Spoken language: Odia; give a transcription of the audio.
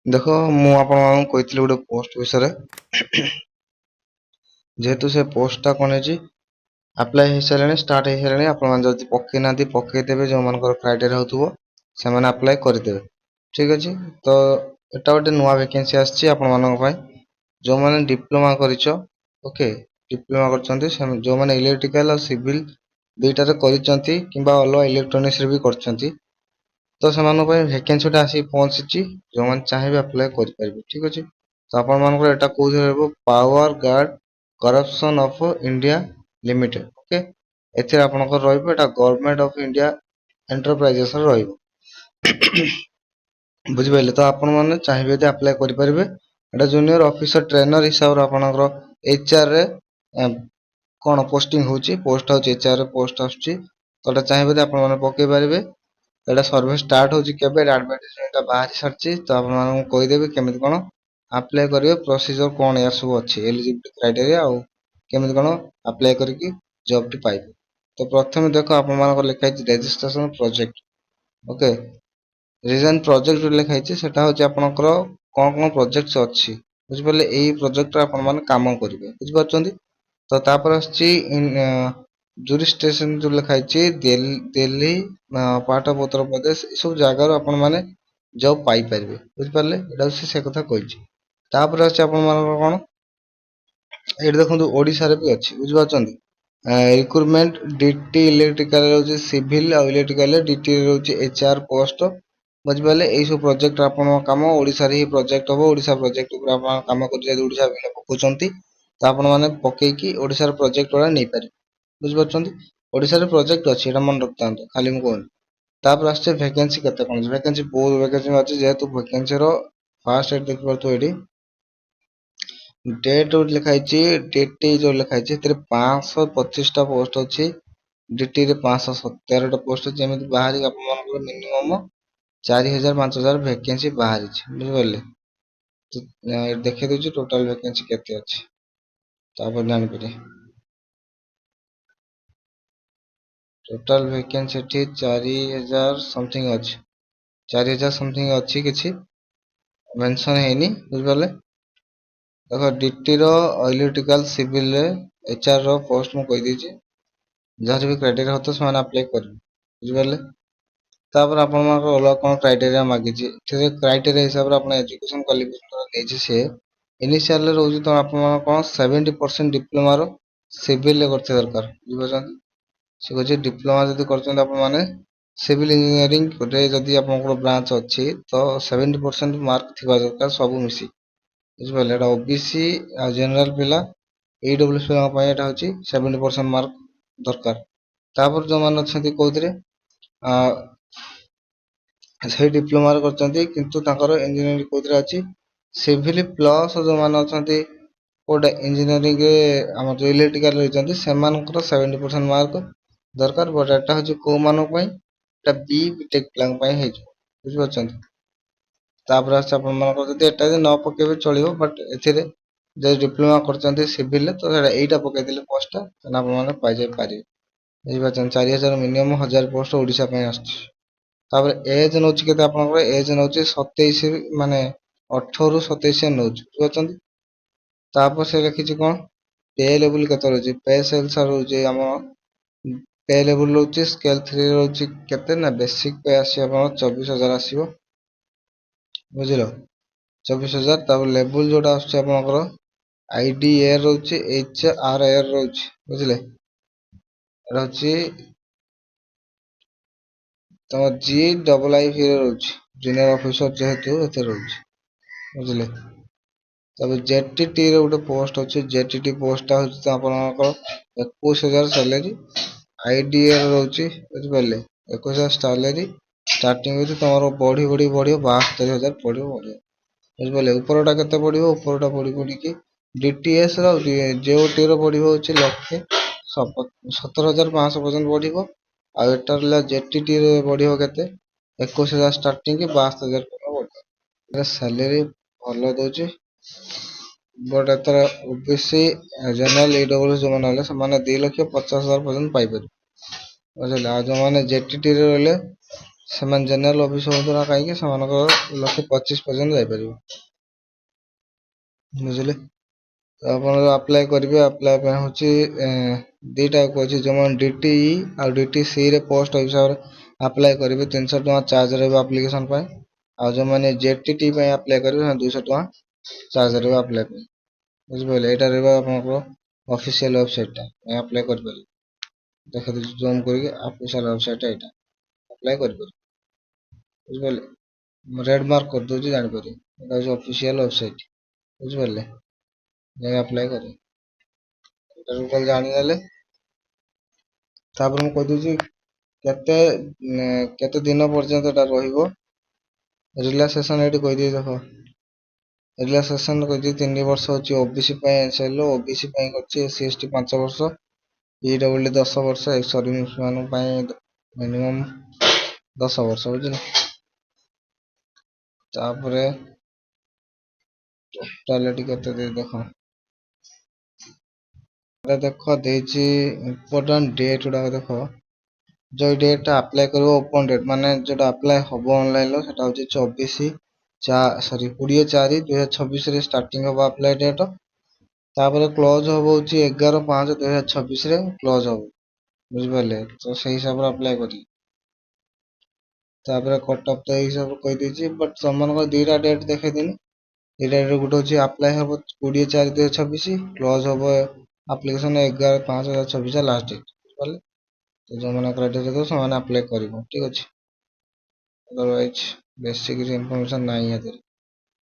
ଦେଖ ମୁଁ ଆପଣମାନଙ୍କୁ କହିଥିଲି ଗୋଟେ ପୋଷ୍ଟ ବିଷୟରେ ଯେହେତୁ ସେ ପୋଷ୍ଟଟା କ'ଣ ହେଇଛି ଆପ୍ଲାଏ ହେଇସାରିଲାଣି, ଷ୍ଟାର୍ଟ ହେଇସାରିଲାଣି। ଆପଣମାନେ ଯଦି ପକେଇ ନାହାନ୍ତି ପକେଇଦେବେ, ଯେଉଁମାନଙ୍କର କ୍ରାଇଟେରିଆ ହେଉଥିବ ସେମାନେ ଆପ୍ଲାଏ କରିଦେବେ। ଠିକ୍ ଅଛି, ତ ଏଟା ଗୋଟେ ନୂଆ ଭ୍ୟାକେନ୍ସି ଆସିଛି ଆପଣମାନଙ୍କ ପାଇଁ। ଯେଉଁମାନେ ଡିପ୍ଲୋମା କରିଛ, ଓକେ, ଡିପ୍ଲୋମା କରିଛନ୍ତି, ଯେଉଁମାନେ ଇଲେକ୍ଟ୍ରିକାଲ ଆଉ ସିଭିଲ ଦୁଇଟାରେ କରିଛନ୍ତି କିମ୍ବା ଅଲଗା ଇଲେକ୍ଟ୍ରୋନିକ୍ସରେ ବି କରିଛନ୍ତି, ତ ସେମାନଙ୍କ ପାଇଁ ଭ୍ୟାକେନ୍ସିଟା ଆସିକି ପହଞ୍ଚିଛି। ଯେଉଁମାନେ ଚାହିଁବେ ଆପ୍ଲାଏ କରିପାରିବେ। ଠିକ୍ ଅଛି, ତ ଆପଣମାନଙ୍କର ଏଟା କୋଉଥିରେ ରହିବ? Power grid corporation of India limited. Okay, ଏଥିରେ ଆପଣଙ୍କର ରହିବ, ଏଟା ଗଭର୍ଣ୍ଣମେଣ୍ଟ ଅଫ ଇଣ୍ଡିଆ ଏଣ୍ଟରପ୍ରାଇଜେସରେ ରହିବ। ବୁଝିପାରିଲେ? ତ ଆପଣମାନେ ଚାହିଁବେ ଯଦି ଆପ୍ଲାଏ କରିପାରିବେ। ଏଟା ଜୁନିୟର ଅଫିସର ଟ୍ରେନର ହିସାବରେ ଆପଣଙ୍କର HR ରେ କ'ଣ ପୋଷ୍ଟିଂ ହଉଛି, ପୋଷ୍ଟ ହଉଛି HR ରେ ପୋଷ୍ଟ ଆସୁଛି। ତ ଏଟା ଚାହିଁବେ ଯଦି ଆପଣମାନେ ପକେଇ ପାରିବେ। ଏଟା ସର୍ଭେ ଷ୍ଟାର୍ଟ ହଉଛି କେବେ? ଆଡଭର୍ଟାଇଜମେଣ୍ଟ ବାହାରି ସାରିଛି, ତ ଆପଣମାନଙ୍କୁ କହିଦେବି କେମିତି କ'ଣ ଆପ୍ଲାଏ କରିବେ, ପ୍ରୋସିଜର କ'ଣ ଏହାର ସବୁ ଅଛି, ଏଲିଜିବିଲିଟି କ୍ରାଇଟେରିଆ ଆଉ କେମିତି କ'ଣ ଆପ୍ଲାଏ କରିକି ଜବ୍ ଟି ପାଇବେ। ତ ପ୍ରଥମେ ଦେଖ ଆପଣମାନଙ୍କର ଲେଖା ହେଇଛି registration project. Okay, region project ଯୋଉ ଲେଖା ହେଇଛି ସେଟା ହଉଛି ଆପଣଙ୍କର କ'ଣ ପ୍ରୋଜେକ୍ଟ ଅଛି, ବୁଝିପାରିଲେ? ଏଇ ପ୍ରୋଜେକ୍ଟରେ ଆପଣମାନେ କାମ କରିବେ, ବୁଝିପାରୁଛନ୍ତି? ତ ତାପରେ ଆସୁଛି ଜୁରିସ୍ଟେସନ ଯୋଉ ଲେଖା ହେଇଛି ଦିଲ୍ଲୀ, ପାର୍ଟ ଅଫ ଉତ୍ତରପ୍ରଦେଶ, ଏସବୁ ଜାଗାରୁ ଆପଣମାନେ ଜବ୍ ପାଇପାରିବେ, ବୁଝିପାରିଲେ? ଏଇଟା ସେ କଥା କହିଛି। ତାପରେ ଅଛି ଆପଣମାନଙ୍କର କ'ଣ, ଏଇଠି ଦେଖନ୍ତୁ ଓଡିଶାରେ ବି ଅଛି, ବୁଝିପାରୁଛନ୍ତି? ରିକ୍ରୁଟମେଣ୍ଟ DT ଇଲେକ୍ଟ୍ରିକାଲ ରହୁଛି, ସିଭିଲ ଆଉ ଇଲେକ୍ଟ୍ରିକାଲ DT ରହୁଛି HR ପୋଷ୍ଟ, ବୁଝିପାରିଲେ? ଏଇ ସବୁ ପ୍ରୋଜେକ୍ଟ ଆପଣଙ୍କ କାମ ଓଡିଶାରେ ହିଁ ପ୍ରୋଜେକ୍ଟ ହବ। ଓଡିଶା ପ୍ରୋଜେକ୍ଟ ଉପରେ ଆପଣ କାମ କରୁଛନ୍ତି, ଯଦି ଓଡିଶା ପିଲା ପକଉଛନ୍ତି ତ ଆପଣମାନେ ପକେଇକି ଓଡିଶାର ପ୍ରୋଜେକ୍ଟ ଗୁଡା ନେଇପାରିବେ, ବୁଝିପାରୁଛନ୍ତି? ଓଡିଶାରେ ପ୍ରୋଜେକ୍ଟ ଅଛି, ଏଟା ମନେ ରଖିଥାନ୍ତୁ, ଖାଲି ମୁଁ କହୁନି। ତାପରେ ଆସୁଛି ଭ୍ୟାକେନ୍ସି କେତେ କ'ଣ ଅଛି। ଭ୍ୟାକେନ୍ସି ବହୁତ ଭ୍ୟାକେନ୍ସି ଅଛି, ଯେହେତୁ ଭ୍ୟାକେନ୍ସିର ଫାଷ୍ଟ ଦେଖିପାରୁଥିବ ଏଠି ଡେଟ୍ ଯୋଉଠି ଲେଖା ହେଇଛି, DT ଯୋଉ ଲେଖା ହେଇଛି ସେଥିରେ 525ଟା ପୋଷ୍ଟ ଅଛି। DT ରେ 517ଟା ପୋଷ୍ଟ ଅଛି। ଏମିତି ବାହାରି ଆପଣମାନଙ୍କର ମିନିମମ 4000 5000 ଭ୍ୟାକେନ୍ସି ବାହାରିଛି, ବୁଝିପାରିଲେ? ଦେଖେଇ ଦଉଛି ଟୋଟାଲ ଭ୍ୟାକେନ୍ସି କେତେ ଅଛି, ତାପରେ ଜାଣିପାରିବେ। ଟୋଟାଲ ଭ୍ୟାକେନ୍ସି ଏଠି 4000 ସମଥିଙ୍ଗ ଅଛି, 4000 ସମଥିଙ୍ଗ ଅଛି, କିଛି ମେନସନ ହେଇନି, ବୁଝିପାରିଲେ? ଦେଖ DT ର ଇଲେକ୍ଟ୍ରିକାଲ ସିଭିଲ ରେ HR ର ପୋଷ୍ଟ ମୁଁ କହିଦେଇଛି। ଯାହାର ବି କ୍ରାଇଟେରିଆ ହতো ସେମାନେ ଆପ୍ଲାଏ କରିବେ, ବୁଝିପାରିଲେ? ତାପରେ ଆପଣଙ୍କର ଅଲଗା କ'ଣ କ୍ରାଇଟେରିଆ ମାଗିଛି। ଏଥିରେ କ୍ରାଇଟେରିଆ ହିସାବରେ ଆପଣ ଏଜୁକେସନ କ୍ୱାଲିଫିକେସନ ନେଇଛି ସେ ଇନିସିଆଲରେ ରହୁଛି, ତ ଆପଣଙ୍କର କ'ଣ 70% ଡିପ୍ଲୋମାର ସିଭିଲରେ କରିଥିବା ଦରକାର, ବୁଝିପାରୁଛନ୍ତି? ସେ କହୁଛି ଡିପ୍ଲୋମା ଯଦି କରୁଛନ୍ତି ଆପଣମାନେ ସିଭିଲ ଇଞ୍ଜିନିୟରିଂରେ, ଯଦି ଆପଣଙ୍କର ବ୍ରାଞ୍ଚ ଅଛି ତ 70% ମାର୍କ ଥିବା ଦରକାର, ସବୁ ମିଶି, ବୁଝିପାରିଲେ? ଏଟା OBC ଆଉ ଜେନେରାଲ ପିଲା, EWS ପିଲାଙ୍କ ପାଇଁ ଏଟା ହଉଛି 70% ମାର୍କ ଦରକାର। ତାପରେ ଯୋଉମାନେ ଅଛନ୍ତି କୋଉଥିରେ ସେଇ ଡିପ୍ଲୋମାରେ କରିଛନ୍ତି, କିନ୍ତୁ ତାଙ୍କର ଇଞ୍ଜିନିୟରିଂ କୋଉଥିରେ ଅଛି, ସିଭିଲ ପ୍ଲସ ଯୋଉମାନେ ଅଛନ୍ତି କୋଉଟା ଇଞ୍ଜିନିୟରିଂରେ, ଆମର ଯୋଉ ଇଲେକ୍ଟ୍ରିକାଲ ରହିଛନ୍ତି ସେମାନଙ୍କର 70% ମାର୍କ ଦରକାର। ବଟ୍ ଏଟା ହଉଛି କୋଉ ମାନଙ୍କ ପାଇଁ, ଏଟା BTech ପିଲାଙ୍କ ପାଇଁ ହେଇଯିବ, ବୁଝିପାରୁଛନ୍ତି? ତାପରେ ଆସୁଛି ଆପଣମାନଙ୍କର, ଯଦି ଏଟା ଯଦି ନ ପକେଇବେ ଚଳିବ, ବଟ୍ ଏଥିରେ ଯଦି ଡିପ୍ଲୋମା କରିଛନ୍ତି ସିଭିଲରେ ତ ସେଇଟା ଏଇଟା ପକେଇଦେଲେ ପୋଷ୍ଟଟା, ତାହେଲେ ଆପଣମାନେ ପାଇଯାଇ ପାରିବେ, ବୁଝିପାରୁଛନ୍ତି? 4000 ମିନିମମ 1000 ପୋଷ୍ଟ ଓଡିଶା ପାଇଁ ଆସୁଛି। ତାପରେ ଏଜ ନଉଛି କେତେ ଆପଣଙ୍କର? ଏଜ ନଉଛି 27, ମାନେ 18 ରୁ 27 ନଉଛି, ବୁଝିପାରୁଛନ୍ତି? ତାପରେ ସେ ଲେଖିଛି କ'ଣ, ପେ ଲେବୁଲ କେତେ ରହୁଛି? ପେ ସେଲ୍ସ ରହୁଛି ଆମର ପେ ଲେବୁଲ ରହୁଛି ସ୍କେଲ 3 ରହୁଛି କେତେ ନା, ବେସିକ ପେ ଆସିବ ଆପଣଙ୍କର 24000 ଆସିବ, ବୁଝିଲ? 24000। ତାପରେ ଲେବୁଲ ଯୋଉଟା ଆସୁଛି ଆପଣଙ୍କର IDA ରହୁଛି, HRR ରହୁଛି, ବୁଝିଲେ? ଏଟା ହଉଛି ତମ GIIV ରେ ରହୁଛି, ଜୁନିୟର ଅଫିସର ଯେହେତୁ ଏଥିରେ ରହୁଛି, ବୁଝିଲେ? ତାପରେ JTT ରେ ଗୋଟେ ପୋଷ୍ଟ ଅଛି, JTT ପୋଷ୍ଟଟା ହଉଛି ତ ଆପଣଙ୍କର 21000 ସାଲେରୀ, IDA ରହୁଛି, ବୁଝିପାରିଲେ? 21000 ସାଲେରୀ ଷ୍ଟାର୍ଟିଂ ହଉଛି, ତମର ବଢିବ 72000 ପଡିବ, ବୁଝିପାରିଲେ? ଉପରଟା କେତେ ପଡିବ? ଉପରଟା ପଡିକି DTS ର JOT ର ପଡିବ ହଉଛି 1,17,500 ପର୍ଯ୍ୟନ୍ତ ବଢିବ। ଆଉ ଏଟା ରହିଲା JTT ରେ ବଢିବ କେତେ? 21000 ଷ୍ଟାର୍ଟିଂ 72000 ପର୍ଯ୍ୟନ୍ତ ବଢିବ। ଏଟା ସାଲେରୀ ଭଲ ଦଉଛି, ବଟ୍ ଏଥର OBC ଜେନେରାଲ EWS ଯୋଉମାନେ ହେଲେ ସେମାନେ 2,50,000 ପର୍ଯ୍ୟନ୍ତ ପାଇପାରିବେ, ବୁଝିଲେ? ଆଉ ଯୋଉମାନେ JTT ରେ ରହିଲେ ସେମାନେ ଜେନେରାଲ ଅଫିସ ହୁଅନ୍ତୁ ନା କାହିଁକି ସେମାନଙ୍କର 1,25,000 ପର୍ଯ୍ୟନ୍ତ ଯାଇପାରିବ। ବୁଝିଲେ? ତ ଆପଣ ଆପ୍ଲାଏ କରିବେ, ଆପ୍ଲାଏ ପାଇଁ ହଉଛି ଦିଟା ଅଛି, ଯେଉଁମାନେ DTE ଆଉ DTC ରେ ପୋଷ୍ଟ ହିସାବରେ ଆପ୍ଲାଏ କରିବେ 300 ଟଙ୍କା ଚାର୍ଜ ରହିବ ଆପ୍ଲିକେସନ ପାଇଁ। ଆଉ ଯେଉଁମାନେ JTT ପାଇଁ ଆପ୍ଲାଏ କରିବେ ସେମାନେ 200 ଟଙ୍କା ଚାର୍ଜ ରହିବ ଆପ୍ଲାଏ ପାଇଁ। ବୁଝିପାରିଲେ? ଏଇଟା ରହିବ ଆପଣଙ୍କର ଅଫିସିଆଲ ୱେବସାଇଟ ଟା ଆପ୍ଲାଏ କରିପାରିବେ। ଦେଖନ୍ତୁ ଜୁମ୍ କରିକି ଅଫିସିଆଲ ୱେବସାଇଟ ଟା ଏଇଟା ଆପ୍ଲାଏ କରିପାରିବେ। ବୁଝିପାରିଲେ? ମୁଁ ରେଡ ମାର୍କ କରିଦଉଛି ଜାଣିପାରିବେ, ଏଇଟା ହଉଛି ଅଫିସିଆଲ ୱେବସାଇଟ। ବୁଝିପାରିଲେ? ଯାଇ ଆପ୍ଲାଏ କରିବେ। ଏଇଟା ଟୋଟାଲ ଜାଣିନେଲେ ତାପରେ ମୁଁ କହିଦଉଛି କେତେ କେତେ ଦିନ ପର୍ଯ୍ୟନ୍ତ ଏଟା ରହିବ। ରିଲାକ୍ସେସନ ଏଇଠି କହିଦେଇ ଦେଖ, ରିଲାକ୍ସେସନ କହିଦେଇ 3 ବର୍ଷ ଅଛି OBC ପାଇଁ SL, OBC ପାଇଁ ଅଛି SC ST 5 ବର୍ଷ, EWD 10 ବର୍ଷ, ଏକ୍ସ ସର୍ଭିସ ମାନଙ୍କ ପାଇଁ ମିନିମମ୍ 10 ବର୍ଷ। ବୁଝିଲେ? ତାପରେ ଟୋଟାଲିଟି କେତେ ଦେଇ ଦେଖ, ଦେଖ ଦେଇଛି ଇମ୍ପୋର୍ଟାଣ୍ଟ ଡେଟ୍ ଗୁଡାକ ଦେଖ। ଯୋଉ ଡେଟ୍ ଟା ଆପ୍ଲାଏ କରିବ ଓପନ ଡେଟ୍ ମାନେ ଯୋଉଟା ଆପ୍ଲାଏ ହବ ଅନଲାଇନ ର ସେଟା ହଉଛି 20/4/2026 ରେ ଷ୍ଟାର୍ଟିଂ ହବ ଆପ୍ଲାଏ ଡେଟ୍। ତାପରେ କ୍ଲୋଜ ହବ ହଉଛି 11/5/2026 ରେ କ୍ଲୋଜ ହବ। ବୁଝିପାରିଲେ? ତ ସେଇ ହିସାବରେ ଆପ୍ଲାଏ କରିବେ। ତାପରେ କଟ ଅଫ୍ ତ ଏଇ ହିସାବରେ କହିଦେଇଛି, ବଟ୍ ସେମାନଙ୍କର ଦିଟା ଡେଟ୍ ଦେଖେଇଦେଲି। ଦିଟା ଡେଟ୍ ଗୋଟେ ହଉଛି ଆପ୍ଲାଏ ହବ 20/4/2026, କ୍ଲୋଜ ହବ ଆପ୍ଲିକେସନ 11/5/2026 ଲାଷ୍ଟ ଡେଟ୍। ବୁଝିପାରିଲେ? ତ ଯୋଉମାନେ କ୍ରାଇଟେରିଆ ଥିବ ସେମାନେ ଆପ୍ଲାଏ କରିବ। ଠିକ ଅଛି? ଅଦରୱାଇଜ ବେଶୀ କିଛି ଇନଫର୍ମେସନ ନାହିଁ ଏଥିରେ।